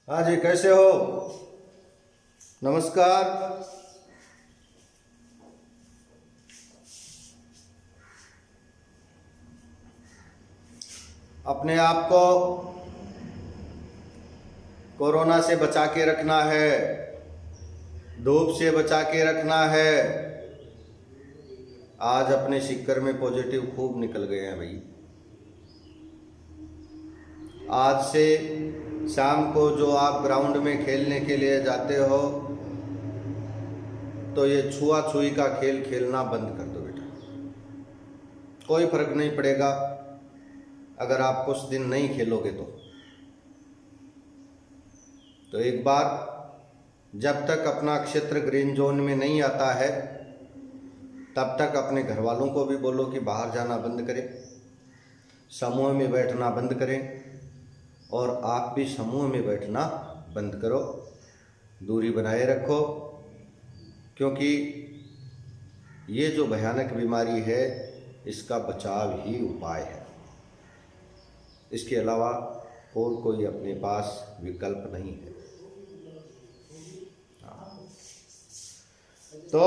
हाँ जी, कैसे हो? नमस्कार। अपने आप को कोरोना से बचा के रखना है, धूप से बचा के रखना है। आज अपने सिक्कर में पॉजिटिव खूब निकल गए हैं भाई। आज से शाम को जो आप ग्राउंड में खेलने के लिए जाते हो तो ये छुआछुई का खेल खेलना बंद कर दो बेटा। कोई फर्क नहीं पड़ेगा अगर आप कुछ दिन नहीं खेलोगे तो एक बार जब तक अपना क्षेत्र ग्रीन जोन में नहीं आता है तब तक अपने घर वालों को भी बोलो कि बाहर जाना बंद करें, समूह में बैठना बंद करें और आप भी समूह में बैठना बंद करो, दूरी बनाए रखो। क्योंकि ये जो भयानक बीमारी है इसका बचाव ही उपाय है, इसके अलावा और कोई अपने पास विकल्प नहीं है। तो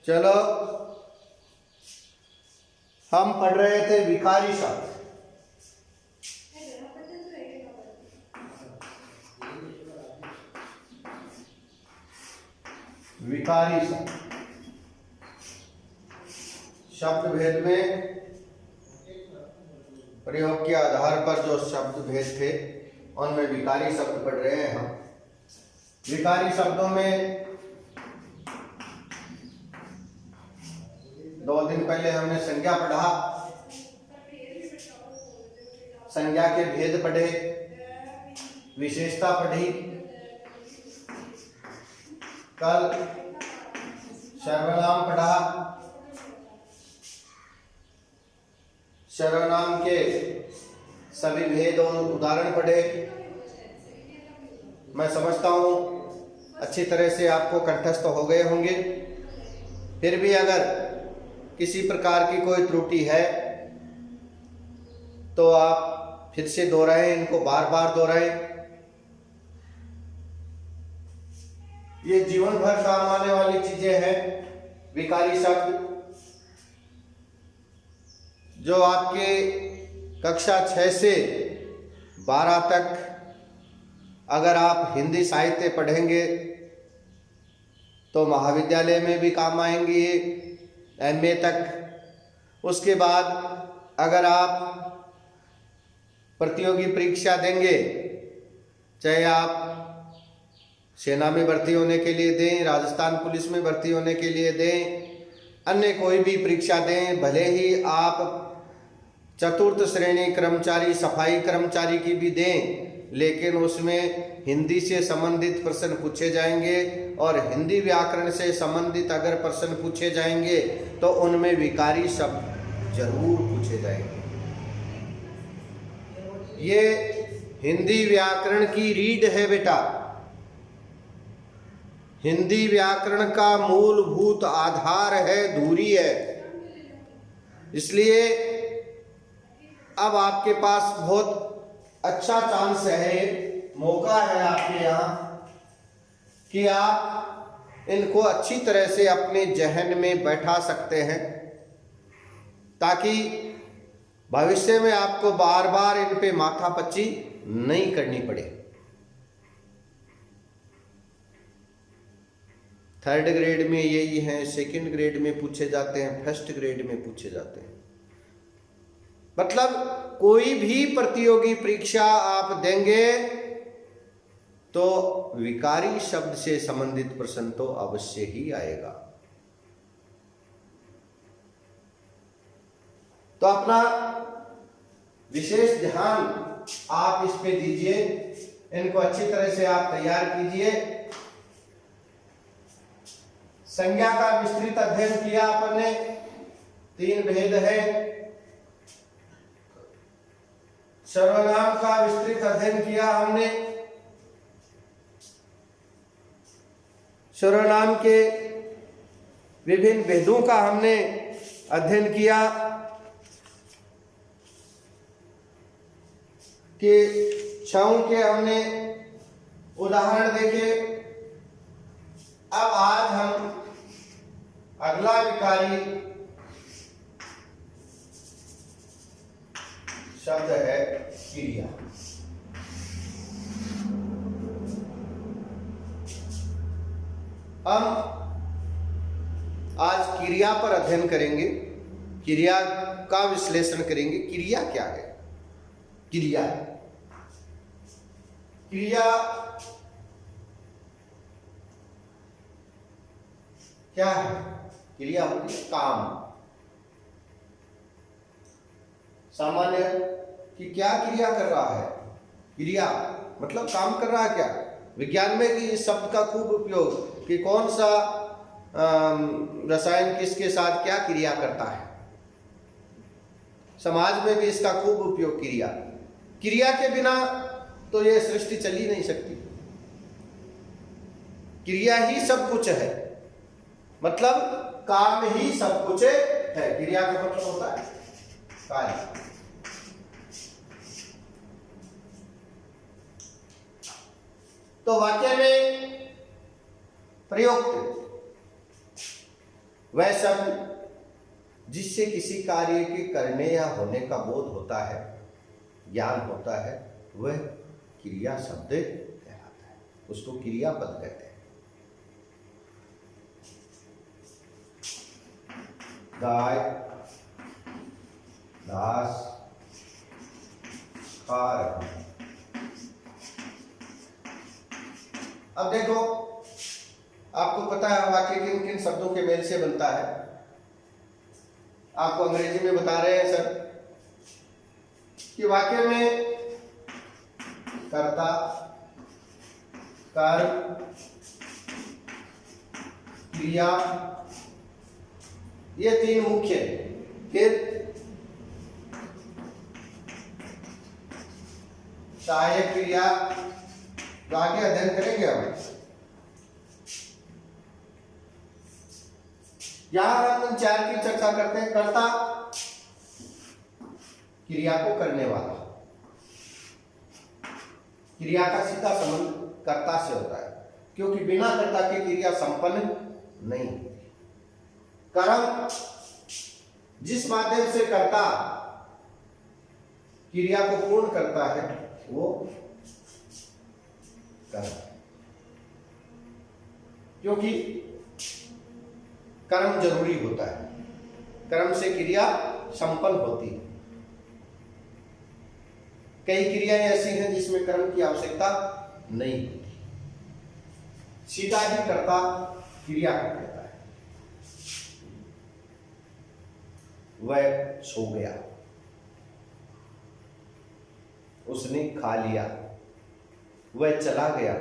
चलो, हम पढ़ रहे थे विकारी शब्द। विकारी शब्द शब्द भेद में प्रयोग के आधार पर जो शब्द भेद थे उनमें विकारी शब्द पढ़ रहे हैं हम। विकारी शब्दों में 2 दिन पहले हमने संज्ञा पढ़ा, संज्ञा के भेद पढ़े, विशेषता पढ़ी। कल सर्वनाम पढ़ा, सर्वनाम के सभी भेद और उदाहरण पढ़े। मैं समझता हूँ अच्छी तरह से आपको कंठस्थ हो गए होंगे। फिर भी अगर किसी प्रकार की कोई त्रुटि है तो आप फिर से दोहराएं, इनको बार बार दोहराएं। ये जीवन भर काम आने वाली चीजें हैं। विकारी शब्द जो आपके कक्षा 6 से 12 तक अगर आप हिंदी साहित्य पढ़ेंगे तो महाविद्यालय में भी काम आएंगे, MA तक। उसके बाद अगर आप प्रतियोगी परीक्षा देंगे, चाहे आप सेना में भर्ती होने के लिए दें, राजस्थान पुलिस में भर्ती होने के लिए दें, अन्य कोई भी परीक्षा दें, भले ही आप चतुर्थ श्रेणी कर्मचारी, सफाई कर्मचारी की भी दें, लेकिन उसमें हिंदी से संबंधित प्रश्न पूछे जाएंगे और हिंदी व्याकरण से संबंधित अगर प्रश्न पूछे जाएंगे तो उनमें विकारी शब्द जरूर पूछे जाएंगे। ये हिंदी व्याकरण की रीढ़ है बेटा। हिंदी व्याकरण का मूलभूत आधार है, धुरी है। इसलिए अब आपके पास बहुत अच्छा चांस है, मौका है आपके यहाँ कि आप इनको अच्छी तरह से अपने जहन में बैठा सकते हैं ताकि भविष्य में आपको बार बार इन पे माथापच्ची नहीं करनी पड़े। 3rd ग्रेड में यही है, 2nd ग्रेड में पूछे जाते हैं, 1st ग्रेड में पूछे जाते हैं। मतलब कोई भी प्रतियोगी परीक्षा आप देंगे तो विकारी शब्द से संबंधित प्रश्न तो अवश्य ही आएगा। तो अपना विशेष ध्यान आप इस पे दीजिए, इनको अच्छी तरह से आप तैयार कीजिए। संज्ञा का विस्तृत अध्ययन किया आपने, 3 भेद है। सर्वनाम का विस्तृत अध्ययन किया हमने, सर्वनाम के विभिन्न भेदों का हमने अध्ययन किया। कि छऊ के हमने उदाहरण देखे। अब आज हम अगला विकारी शब्द है क्रिया। हम आज क्रिया पर अध्ययन करेंगे, क्रिया का विश्लेषण करेंगे। क्रिया क्या है? क्रिया क्रिया क्या है? क्रिया होती है काम। सामान्य कि क्या क्रिया कर रहा है? क्रिया मतलब काम कर रहा है क्या? विज्ञान में कि इस शब्द का खूब उपयोग कि कौन सा रसायन किसके साथ क्या क्रिया करता है। समाज में भी इसका खूब उपयोग। क्रिया क्रिया के बिना तो ये सृष्टि चल ही नहीं सकती। क्रिया ही सब कुछ है, मतलब काम ही सब कुछ है। क्रिया का मतलब होता है कार्य। तो वाक्य में प्रयुक्त वह शब्द जिससे किसी कार्य के करने या होने का बोध होता है, ज्ञान होता है, वह क्रिया शब्द कहलाता है। उसको क्रियापद कहते हैं। गाय घास खा रही है। अब देखो, आपको पता है वाक्य किन किन शब्दों के मेल से बनता है। आपको अंग्रेजी में बता रहे हैं सर कि वाक्य में कर्ता, कर्म, क्रिया, ये तीन मुख्य हैं। फिर सहायक क्रिया, तो आगे अध्ययन करेंगे हम। यहां हम चार की चर्चा करते हैं। कर्ता, क्रिया को करने वाला। क्रिया का सीधा संबंध कर्ता से होता है, क्योंकि बिना कर्ता के क्रिया संपन्न नहीं होती। कर्म, जिस माध्यम से कर्ता क्रिया को पूर्ण करता है वो कर्म, क्योंकि कर्म जरूरी होता है। कर्म से क्रिया संपन्न होती है। कई क्रियाएं ऐसी हैं जिसमें कर्म की आवश्यकता नहीं होती, सीधा ही कर्ता क्रिया कर देता है। वह सो गया, उसने खा लिया, वह चला गया,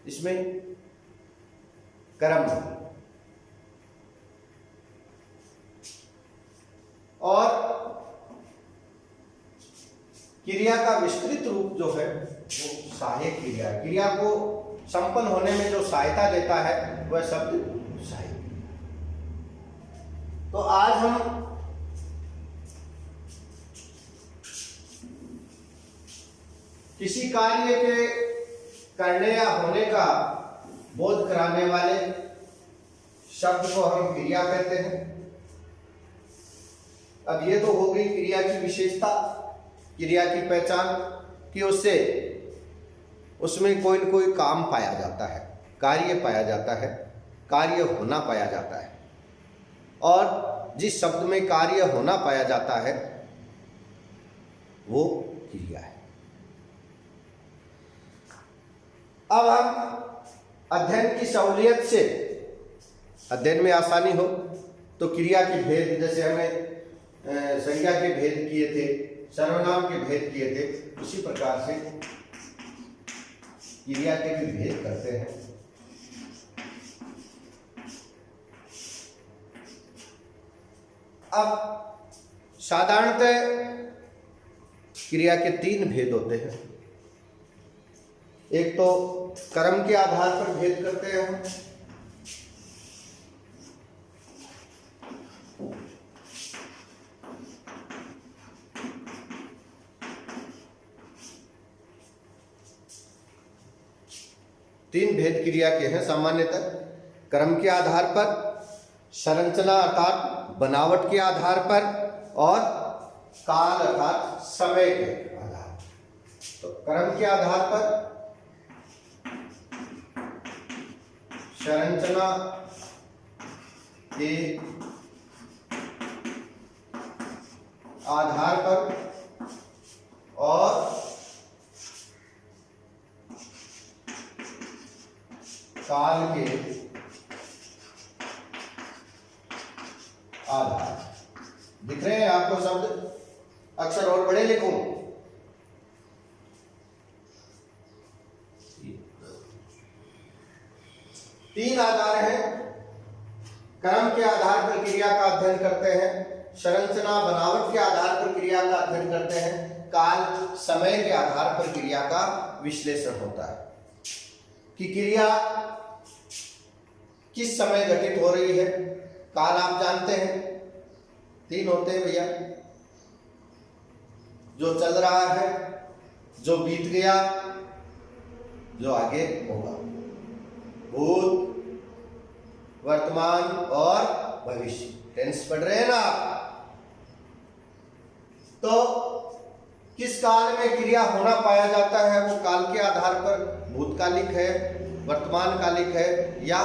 इसमें कर्म। और क्रिया का विस्तृत रूप जो है वो सहायक क्रिया है। क्रिया को संपन्न होने में जो सहायता देता है वह शब्द सहायक। तो आज हम किसी कार्य के करने या होने का बोध कराने वाले शब्द को हम क्रिया कहते हैं। अब ये तो हो गई क्रिया की विशेषता, क्रिया की पहचान कि उससे उसमें कोई न कोई काम पाया जाता है, कार्य पाया जाता है, कार्य होना पाया जाता है। और जिस शब्द में कार्य होना पाया जाता है वो क्रिया है। अब हम अध्ययन की सहूलियत से, अध्ययन में आसानी हो तो क्रिया के भेद, जैसे हमें संज्ञा के भेद किए थे, सर्वनाम के भेद किए थे, उसी प्रकार से क्रिया के भी भेद करते हैं। अब साधारणतः क्रिया के तीन भेद होते हैं। एक तो कर्म के आधार पर भेद करते हैं हम, तीन भेद क्रिया के हैं सामान्यतः, क्रम के आधार पर, संरचना अर्थात बनावट के आधार पर, और काल अर्थात समय के आधार पर। तो क्रम के आधार पर, संरचना के आधार पर और काल के आधार। दिख रहे हैं आपको शब्द? अक्षर और बड़े लिखूं? तीन आधार हैं। क्रम के आधार पर क्रिया का अध्ययन करते हैं, संरचना बनावट के आधार पर क्रिया का अध्ययन करते हैं, काल समय के आधार पर क्रिया का विश्लेषण होता है कि क्रिया किस समय घटित हो रही है। काल आप जानते हैं, तीन होते हैं भैया, जो चल रहा है, जो बीत गया, जो आगे होगा। भूत, वर्तमान और भविष्य। टेंस पढ़ रहे हैं ना आप? तो किस काल में क्रिया होना पाया जाता है, वो काल के आधार पर भूतकालिक है, वर्तमान कालिक है, या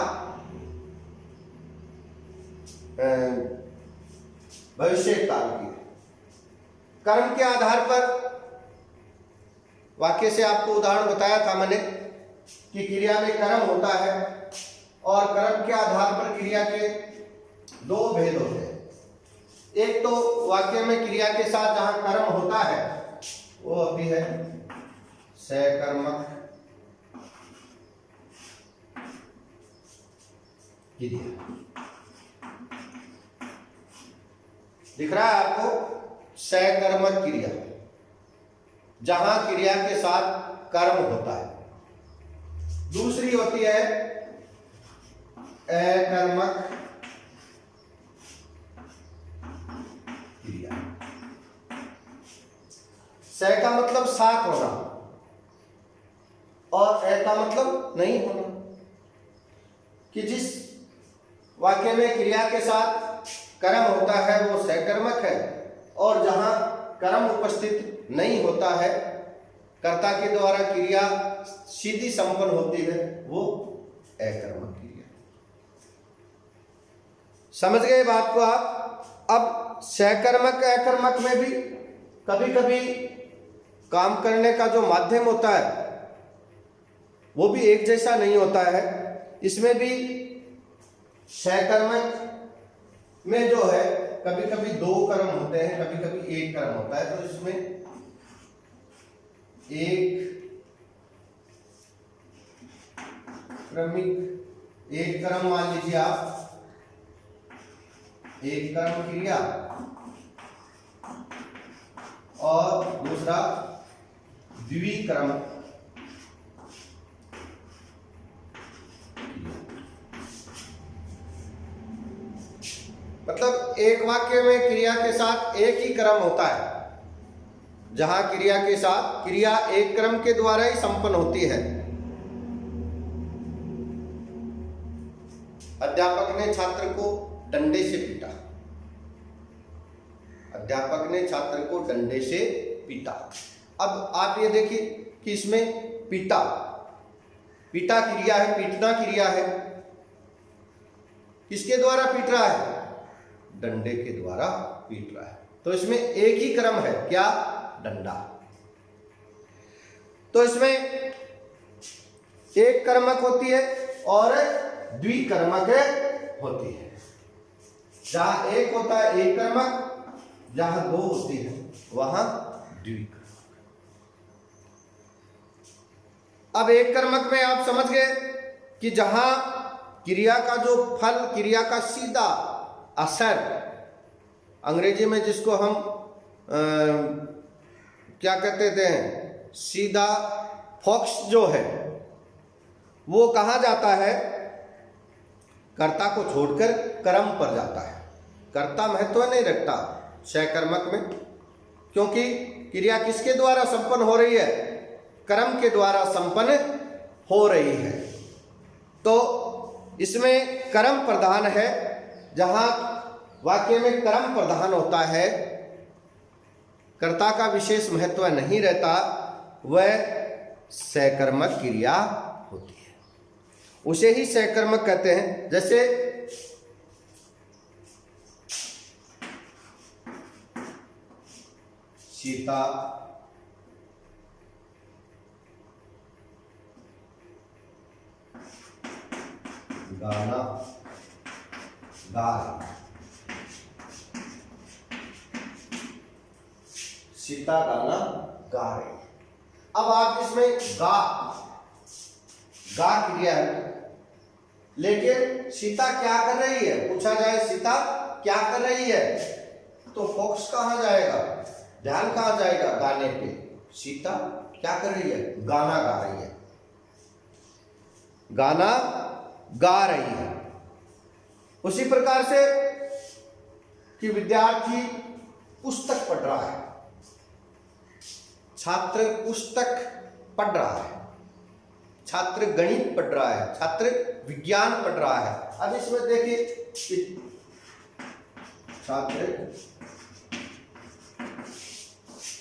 भविष्य काल की। कर्म के आधार पर, वाक्य से आपको उदाहरण बताया था मैंने कि क्रिया में कर्म होता है और कर्म के आधार पर क्रिया के दो भेद होते हैं। एक तो वाक्य में क्रिया के साथ जहां कर्म होता है वो होती है सकर्मक क्रिया। दिख रहा है आपको? सकर्मक क्रिया, जहां क्रिया के साथ कर्म होता है। दूसरी होती है अकर्मक क्रिया। स का मतलब साथ होना और ए का मतलब नहीं होना, कि जिस वाक्य में क्रिया के साथ कर्म होता है वो सकर्मक है, और जहां कर्म उपस्थित नहीं होता है, कर्ता के द्वारा क्रिया सीधी संपन्न होती है, वो अकर्मक क्रिया। समझ गए बात को आप? अब सकर्मक अकर्मक में भी कभी कभी काम करने का जो माध्यम होता है वो भी एक जैसा नहीं होता है। इसमें भी सकर्मक में जो है कभी कभी दो कर्म होते हैं, कभी कभी एक कर्म होता है। तो इसमें एक क्रमिक, एक कर्म मान लीजिए आप, एक कर्म क्रिया, और दूसरा द्विकर्म। मतलब एक वाक्य में क्रिया के साथ एक ही क्रम होता है, जहां क्रिया के साथ क्रिया एक क्रम के द्वारा ही संपन्न होती है। अध्यापक ने छात्र को डंडे से पीटा। अध्यापक ने छात्र को डंडे से पीटा। अब आप ये देखिए कि इसमें पीटा, पीटा क्रिया है, पीटना क्रिया है। किसके द्वारा पीट रहा है? डंडे के द्वारा पीट रहा है। तो इसमें एक ही क्रम है, क्या? डंडा। तो इसमें एक कर्मक होती है और द्विकर्मक होती है। जहां एक होता है एक कर्मक, जहां दो होती है वहां द्विकर्मक। अब एक कर्मक में आप समझ गए कि जहां क्रिया का जो फल, क्रिया का सीधा असर, अंग्रेजी में जिसको हम क्या कहते थे, सीधा फोकस जो है, वो कहाँ जाता है? कर्ता को छोड़कर कर्म पर जाता है। कर्ता महत्व नहीं रखता सकर्मक में, क्योंकि क्रिया किसके द्वारा संपन्न हो रही है? कर्म के द्वारा संपन्न हो रही है। तो इसमें कर्म प्रधान है। जहां वाक्य में कर्म प्रधान होता है, कर्ता का विशेष महत्व नहीं रहता, वह सकर्मक क्रिया होती है, उसे ही सकर्मक कहते हैं। जैसे सीता, गाना गा, सीता गाना गा रही है। अब आप इसमें गा क्रिया है, लेकिन सीता क्या कर रही है, पूछा जाए सीता क्या कर रही है, तो फोकस कहां जाएगा, ध्यान कहां जाएगा, गाने पे। सीता क्या कर रही है, गाना गा रही है, गाना गा रही है। उसी प्रकार से कि विद्यार्थी पुस्तक पढ़ रहा है, छात्र पुस्तक पढ़ रहा है, छात्र गणित पढ़ रहा है, छात्र विज्ञान पढ़ रहा है। अब इसमें देखिए कि छात्र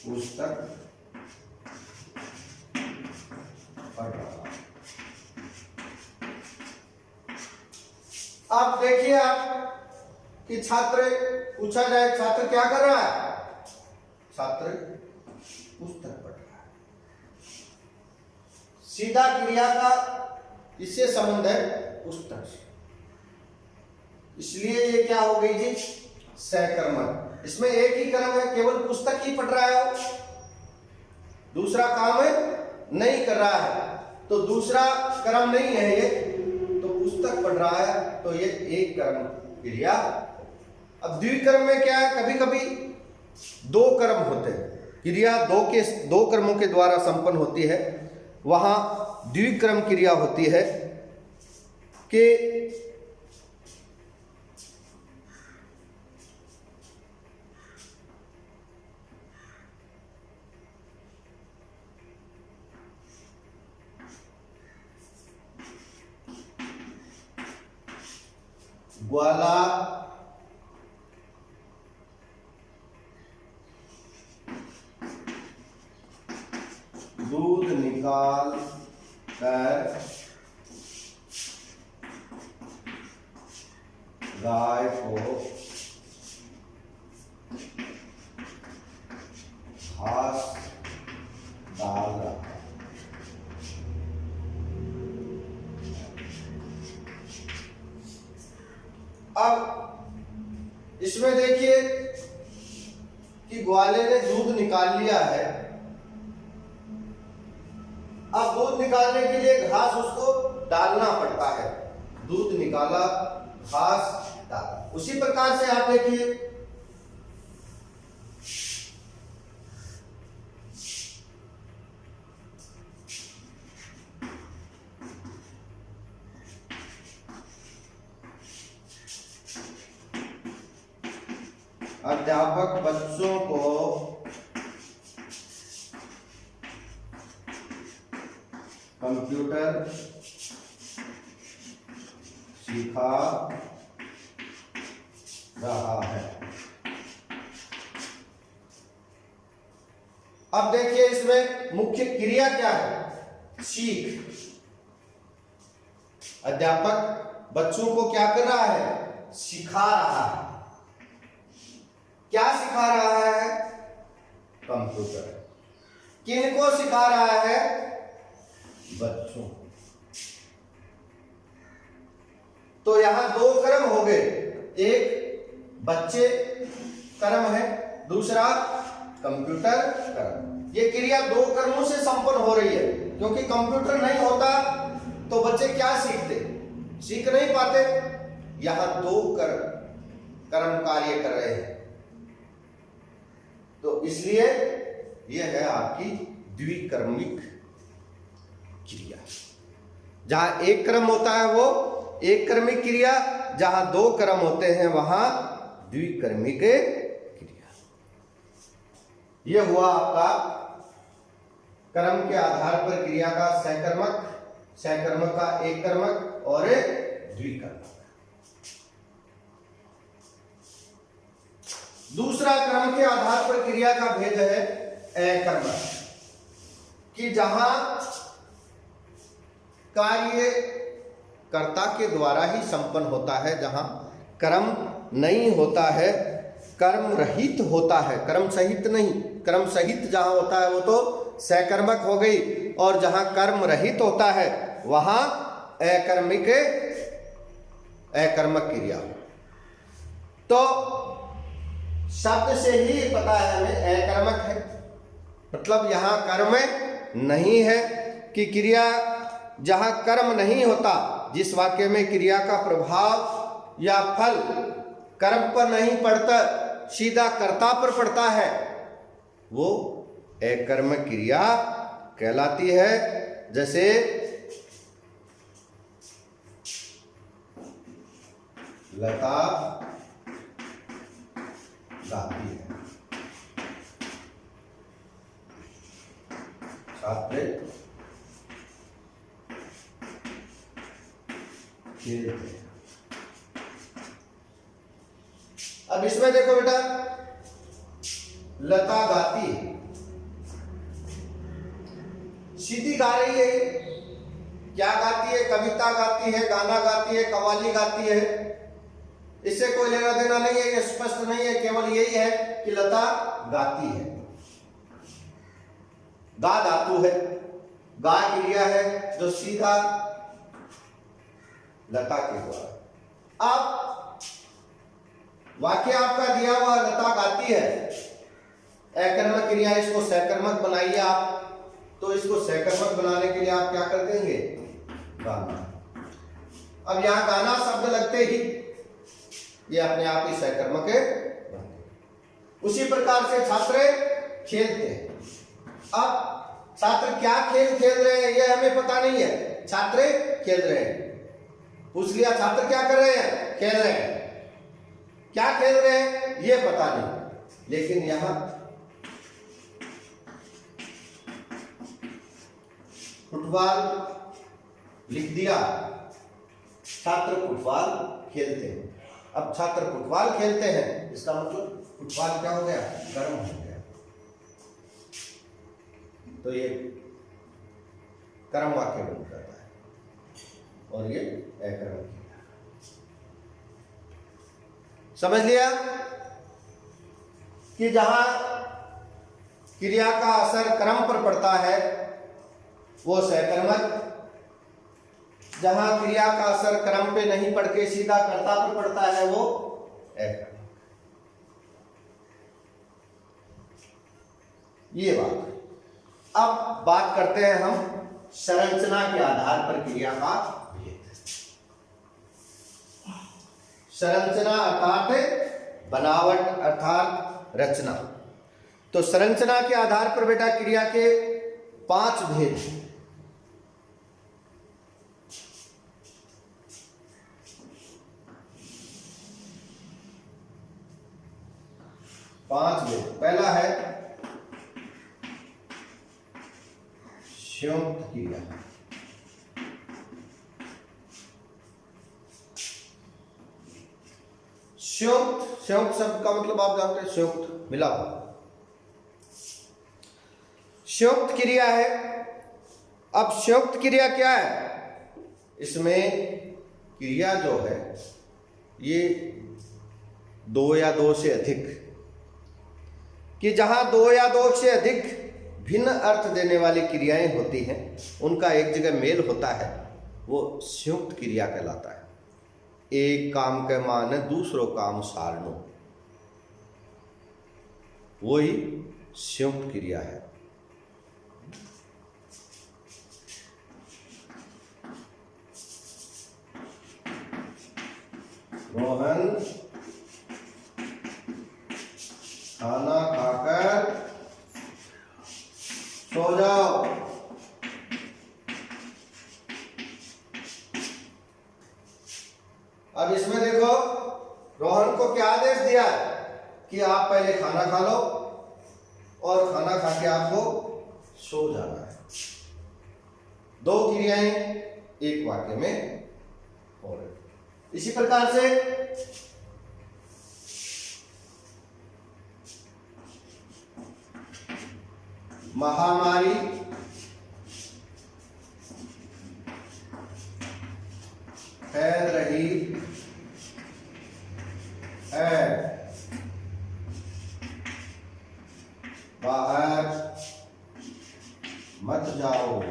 पुस्तक पढ़ रहा है। अब देखिए आप कि छात्र, पूछा जाए छात्र क्या कर रहा है, छात्र पुस्तक पढ़ रहा है। सीधा क्रिया का इससे संबंध है पुस्तक से, इसलिए ये क्या हो गई जी, सकर्मक। इसमें एक ही कर्म है, केवल पुस्तक ही पढ़ रहा है, दूसरा काम है नहीं कर रहा है, तो दूसरा कर्म नहीं है ये, तो पुस्तक पढ़ रहा है, तो ये एक कर्म क्रिया। अब द्विकर्म में क्या है, कभी कभी दो कर्म होते हैं, क्रिया दो कर्मों के द्वारा संपन्न होती है, वहां द्विक्रम क्रिया होती है कि ग्वाला दूध निकाल कर गाय को घास डाल रहा है। अब इसमें देखिए कि ग्वाले ने दूध निकाल लिया है, अब दूध निकालने के लिए घास उसको डालना पड़ता है, दूध निकाला घास डाला। उसी प्रकार से आप देखिए अध्यापक बच्चों को कंप्यूटर सिखा रहा है। अब देखिए इसमें मुख्य क्रिया क्या है, सीख। अध्यापक बच्चों को क्या कर रहा है, सिखा रहा है। क्या सिखा रहा है, कंप्यूटर। किनको सिखा रहा है, बच्चों। तो यहां दो कर्म हो गए, एक बच्चे कर्म है, दूसरा कंप्यूटर कर्म। ये क्रिया दो कर्मों से संपन्न हो रही है, क्योंकि कंप्यूटर नहीं होता तो बच्चे क्या सीखते, सीख नहीं पाते। यहां दो कर्म कार्य कर रहे हैं, तो इसलिए यह है आपकी द्विकर्मिक क्रिया। जहां एक कर्म होता है वो एक कर्मिक क्रिया, जहां दो कर्म होते हैं वहां द्विकर्मिक क्रिया। यह हुआ आपका कर्म के आधार पर क्रिया का सकर्मक, सकर्मक का एक कर्मक और द्विकर्मक। दूसरा क्रम के आधार पर क्रिया का भेद है अकर्मक, कि जहां कार्य कर्ता के द्वारा ही संपन्न होता है, जहां कर्म नहीं होता है, कर्म रहित होता है, कर्म सहित नहीं। कर्म सहित जहां होता है वो तो सकर्मक हो गई, और जहां कर्म रहित होता है वहां अकर्मक क्रिया। तो शब्द से ही पता है हमें अकर्मक है, मतलब यहां कर्म नहीं है, कि क्रिया जहां कर्म नहीं होता, जिस वाक्य में क्रिया का प्रभाव या फल कर्म पर नहीं पड़ता, सीधा कर्ता पर पड़ता है, वो अकर्मक क्रिया कहलाती है। जैसे लता गाती है, छात्र खेलते हैं। अब इसमें देखो बेटा, लता गाती है, सीधी गा रही है, क्या गाती है? कविता गाती है, गाना गाती है, कव्वाली गाती है, इससे कोई लेना देना नहीं है, ये स्पष्ट नहीं है, केवल यही है कि लता गाती है। गा धातु है, गा क्रिया है जो सीधा लता के द्वारा। अब वाक्य आपका दिया हुआ लता गाती है, अकर्मक क्रिया, इसको सकर्मक बनाइए आप, तो इसको सकर्मक बनाने के लिए आप क्या कर देंगे? गाना। अब यहां गाना शब्द लगते ही ये अपने आप ही सकर्मक है। उसी प्रकार से छात्र खेलते हैं। अब छात्र क्या खेल खेल रहे हैं ये हमें पता नहीं है, छात्र खेल रहे हैं। पूछ लिया छात्र क्या कर रहे हैं? खेल रहे हैं। क्या खेल रहे हैं ये पता नहीं, लेकिन यहां फुटबॉल लिख दिया, छात्र फुटबॉल खेलते हैं। अब छात्र फुटबॉल खेलते हैं, इसका मतलब फुटबॉल क्या हो गया? गर्म हो गया। तो ये कर्म वाक्य बन जाता है और ये अकर्मक क्रिया। समझ लिया कि जहां क्रिया का असर कर्म पर पड़ता है वो सकर्मक, जहां क्रिया का असर कर्म पे नहीं पड़ के सीधा कर्ता पर पड़ता है वो अकर्मक। ये बात। अब बात करते हैं हम संरचना के आधार पर क्रिया का भेद। संरचना अर्थात बनावट अर्थात रचना। तो संरचना के आधार पर बेटा क्रिया के 5 भेद हैं। पहला है संयुक्त क्रिया। संयुक्त शब्द का मतलब आप जानते हैं, संयुक्त मिला हुआ। संयुक्त क्रिया है। अब संयुक्त क्रिया क्या है? इसमें क्रिया जो है ये 2 या 2 से अधिक, कि जहां 2 या 2 से अधिक भिन्न अर्थ देने वाली क्रियाएं होती हैं, उनका एक जगह मेल होता है, वो संयुक्त क्रिया कहलाता है। एक काम के मान दूसरो काम सारणो, वही संयुक्त क्रिया है। रोहन खाना खाकर सो जाओ। अब इसमें देखो, रोहन को क्या आदेश दिया कि आप पहले खाना खा लो और खाना खा के आपको सो जाना है। 2 क्रियाएं एक वाक्य में और इसी प्रकार से महामारी फैल रही है, बाहर मत जाओ।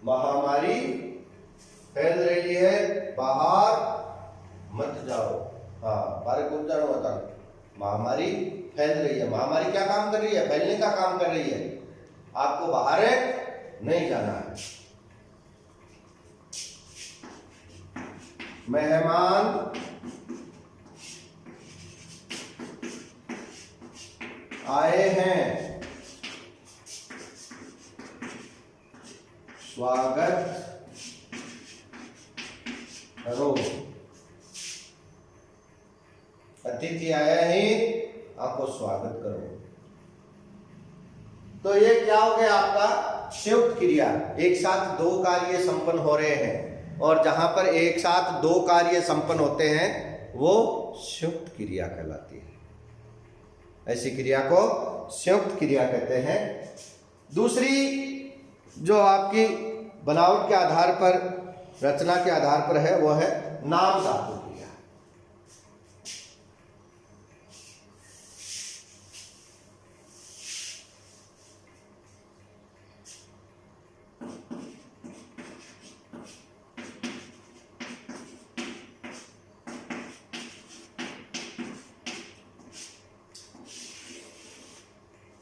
महामारी फैल रही है, बाहर मत जाओ। हाँ, बारे को जानो बता। महामारी फैल रही है, महामारी क्या काम कर रही है? फैलने का काम कर रही है। आपको बाहर नहीं जाना है। मेहमान आए हैं, स्वागत करो। अतिथि आया ही आपको स्वागत करो। तो ये क्या हो गया आपका? संयुक्त क्रिया। एक साथ दो कार्य संपन्न हो रहे हैं, और जहां पर एक साथ दो कार्य संपन्न होते हैं वो संयुक्त क्रिया कहलाती है। ऐसी क्रिया को संयुक्त क्रिया कहते हैं। दूसरी जो आपकी बनावट के आधार पर, रचना के आधार पर है, वो है नाम धातु क्रिया।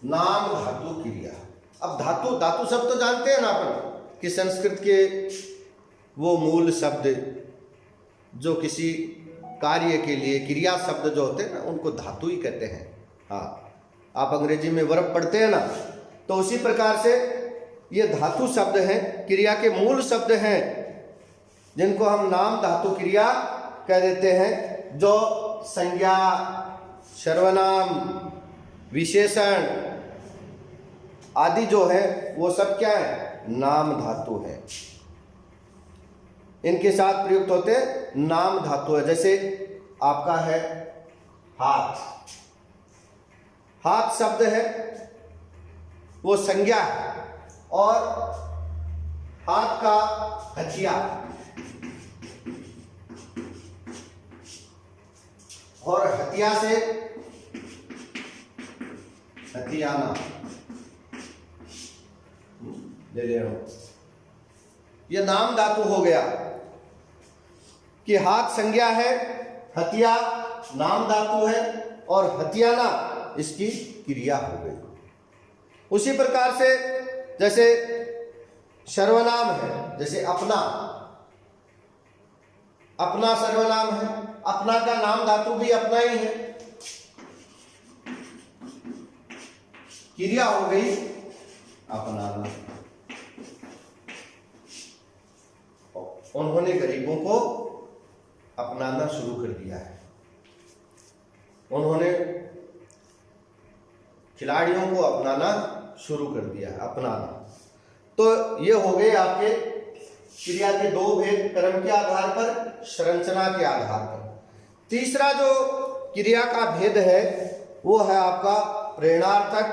नाम धातु क्रिया। अब धातु, धातु शब्द तो जानते हैं ना अपन कि संस्कृत के वो मूल शब्द जो किसी कार्य के लिए क्रिया शब्द जो होते हैं ना, उनको धातु ही कहते हैं। हाँ, आप अंग्रेजी में वर्ब पढ़ते हैं ना, तो उसी प्रकार से ये धातु शब्द हैं, क्रिया के मूल शब्द हैं, जिनको हम नाम धातु क्रिया कह देते हैं। जो संज्ञा, सर्वनाम, विशेषण आदि जो है वो सब क्या है? नाम धातु है। इनके साथ प्रयुक्त होते नाम धातु है। जैसे आपका है हाथ, हाथ शब्द है वो संज्ञा है, और हाथ का हथियार, और हथिया से हथियाना ले ले रहा हूं। यह नाम धातु हो गया कि हाथ संज्ञा है, हथिया नाम धातु है, और हथियाना इसकी क्रिया हो गई। उसी प्रकार से जैसे सर्वनाम है, जैसे अपना, अपना सर्वनाम है, अपना का नाम धातु भी अपना ही है, क्रिया हो गई अपनाना। उन्होंने गरीबों को अपनाना शुरू कर दिया है, उन्होंने खिलाड़ियों को अपनाना शुरू कर दिया है, अपनाना। तो ये हो गए आपके क्रिया के दो भेद, क्रम के आधार पर, संरचना के आधार पर। तीसरा जो क्रिया का भेद है वो है आपका प्रेरणार्थक,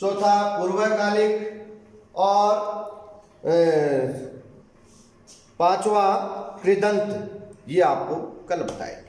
चौथा पूर्वकालिक, और पांचवा कृदंत। ये आपको कल बताएं।